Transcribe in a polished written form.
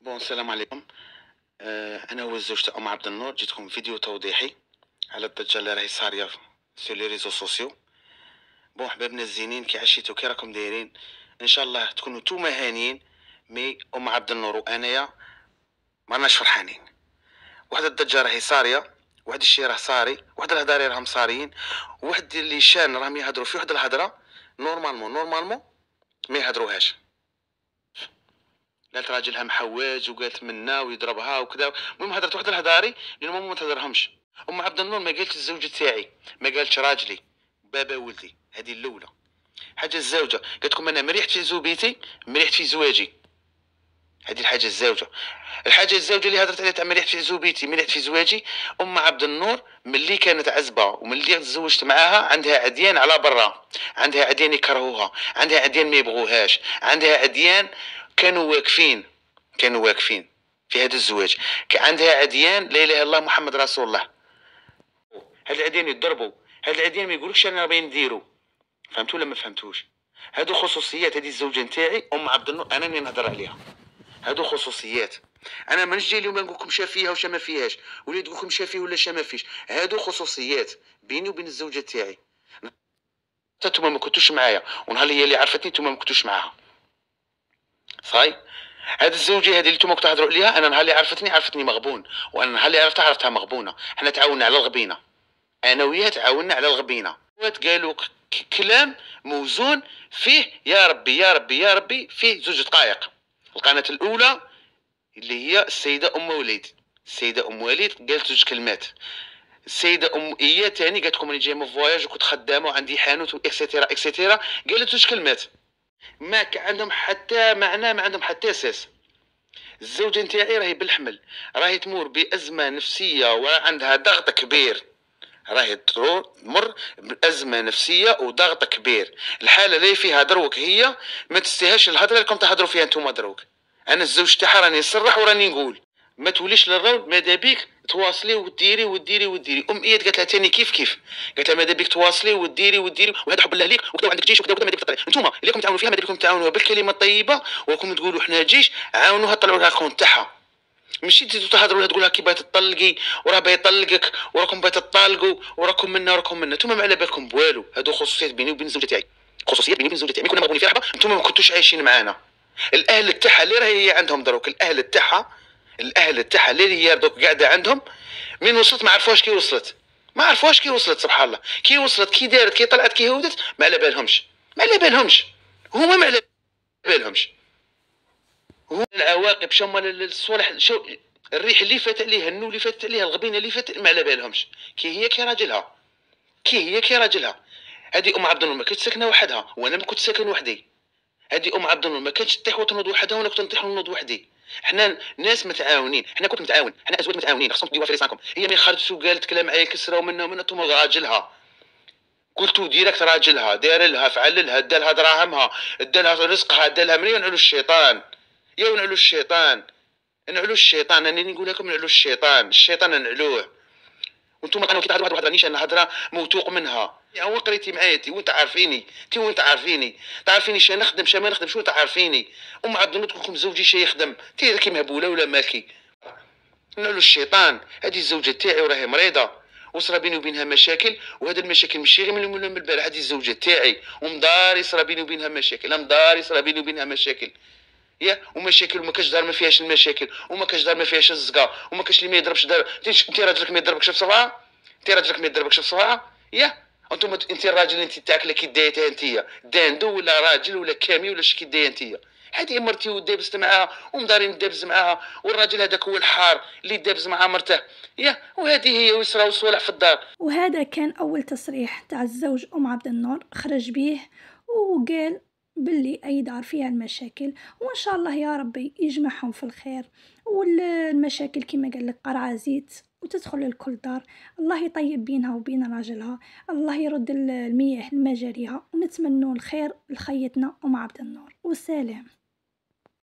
السلام عليكم. انا هو الزوج تاع ام عبد النور، جيتكم فيديو توضيحي على الضجه اللي راهي صاريه في لي ريزو سوسيو. حبابنا الزينين، كي عشيتو كي راكم دايرين؟ ان شاء الله تكونوا نتوما هانيين. مي ام عبد النور وانايا ما راناش فرحانين. واحد الضجه راهي صاريه، واحد الشيء راه صاري، واحد الهضاري راهم صاريين، واحد اللي شان راهم يهضروا في واحد الهضره نورمالمون ما يهضروهاش. قالت راجلها محواج وقالت منا ويضربها وكذا. المهم هضرت واحد الهضاري اللي ماما ما تهضرهمش. ام عبد النور ما قالتش الزوج تاعي، ما قالتش راجلي بابا ولدي. هذه الاولى. حاجه الزوجه قالت لكم انا مريحت في زوبيتي، مريحت في زواجي. هذه الحاجه الزوجه. الحاجه الزوجه اللي هضرت عليها تاع مريحت في زوبيتي مريحت في زواجي، ام عبد النور ملي كانت عزبه وملي تزوجت معاها عندها عديان على برا، عندها عديان يكرهوها، عندها عديان ما يبغوهاش، عندها عديان كانوا واقفين في هذا الزواج. عندها عديان لا اله الا الله محمد رسول الله. هاد العديان يضربوا، هاد العديان ما يقولكش انا باين نديرو. فهمتوا ولا ما فهمتوش؟ هادو خصوصيات هذه الزوجه نتاعي ام عبد النور، انا اللي نهضر عليها. هادو خصوصيات. انا مانيش جاي اليوم نقول لكم شا فيها وشا ما فيهاش، ولا تقول لكم شا فيه ولا شا ما فيش. هادو خصوصيات بيني وبين الزوجه تاعي. نتوما ما كنتوش معايا، ونهار هي اللي عرفتني نتوما ما كنتوش معاها. صاي. هذه الزوجه هذه اللي نتوما كنتوا تهضروا عليها، انا نهار اللي عرفتني مغبون، وانا نهار اللي عرفتها مغبونه. حنا تعاوننا على الغبينه، انا وياها تعاوننا على الغبينه. قالوا كلام موزون فيه يا ربي يا ربي يا ربي، فيه زوج دقائق. القناه الاولى اللي هي السيده ام وليد، السيده ام وليد قالت زوج كلمات. السيده ام هي ثاني قالت لكم راني جايه من فواياج وكنت خدامه وعندي حانوت واكسيتيرا اكسيتيرا. قالت زوج كلمات ما عندهم حتى معنى، ما عندهم حتى اساس. الزوجه نتاعي راهي بالحمل، راهي تمر بازمه نفسيه وعندها ضغط كبير. راهي تمر بازمه نفسيه وضغط كبير. الحاله اللي فيها دروك هي ما تستاهلش الهضره اللي راكم تهضروا فيها انتم دروك. انا الزوج تاعها راني نصرح وراني نقول ما توليش للرول. ماذا بيك تواصلي وديري وديري وديري. اياد قالت لها ثاني كيف قالت لها ماذا بيك تواصلي وديري وديري، وهذا حب الله ليك وكذا، وعندك جيش وكذا وكذا. ماذا بيك تطلعي انتم اللي راكم تعاونوا فيها، ماذا بيكم تعاونوها بالكلمه الطيبه وراكم تقولوا احنا جيش، عاونوها طلعوا لها الكونت تاعها. ماشي تزيدوا تهضروا لها تقولها كي باغي تطلقي وراه باغي يطلقك وراكم باغي تطالقوا وراكم منا نتوما ما على بالكم بوالو. هادو خصوصيات بيني وبين الزوجه تاعي، خصوصيات بيني وبين الزوجه تاعي. ملي كنا مغبونين في رحبه نتوما ما كنتوش عايشين معانا. الاهل تاعها اللي راهي عندهم دروك، الاهل تاعها اللي هي دوك قاعده عندهم، من وصلت ما عرفوهاش كي وصلت، ما عرفوهاش كي وصلت. سبحان الله كي وصلت كي دارت كي طلعت كي هودت ما على بالهمش، ما على بالهمش هما، ما على بالهمش. هو العواقب شو الصالح شو الريح اللي فات عليها، النو اللي فات عليها، الغبينه اللي فات ما على بالهمش. كي هي كي راجلها. هذه ام عبد النور ما كانتش ساكنه وحدها وانا ما كنت ساكن وحدي. هذه ام عبد النور ما كانتش تطيح وتنوض وحدها وانا كنت نطيح ونوض وحدي. حنا ناس متعاونين، حنا كنت متعاون، حنا ازواج متعاونين، خصكم تديوها في لسانكم. هي من خرجت وقالت كلام على كسره ومنا انتم راجلها. قلتوا ديريكت راجلها، دار لها فعل لها، دالها دراهمها، دالها رزقها، دالها من ينعلو الشيطان. يا ونعلو الشيطان، نعلو الشيطان. انا نقول لكم نعلو الشيطان نعلوه. وانتم قالوا كي تهضروا هذه الهضره انا هضره موثوق منها. هو قريتي معايا انت وانت عارفيني، انت وانت تعرفيني شا نخدم شا ما نخدمش، وانت عارفيني. ام عبد النور تقول لكم زوجي شا يخدم، انت راكي مهبوله ولا ماكي. نعلو الشيطان. هذه الزوجه تاعي وراهي مريضه وصرا بيني وبينها مشاكل، وهذا المشاكل ماشي غير من البارح. هذه الزوجه تاعي ومداري صرا بيني وبينها مشاكل، مداري صرا بيني وبينها مشاكل. ومشاكل وما كاش دار ما فيهاش المشاكل، وما كاش دار ما فيهاش الزقا، وما كاش اللي ما يضربش دار. انت راجلك ما يضربكش بصبعه، انت راجلك ما يضربكش بصبعه. انتم انت الراجل انت تاعك اللي كي دايتها انت داندو ولا راجل ولا كامي ولا شكي دايه انت. هذه مرتي ودابزت معاها ومداري ندابز معاها، والراجل هذاك هو الحار اللي دابز مع مرته. وهذه هي ويسرى وصوالح في الدار. وهذا كان أول تصريح تاع الزوج أم عبد النور خرج به، وقال باللي أي دار فيها المشاكل وإن شاء الله يا ربي يجمعهم في الخير، والمشاكل كما قال لك قرعة زيت وتدخل لكل دار. الله يطيب بينها وبين راجلها، الله يرد المياه لمجاريها، ونتمنوا الخير لخيتنا أم عبد النور. والسلام.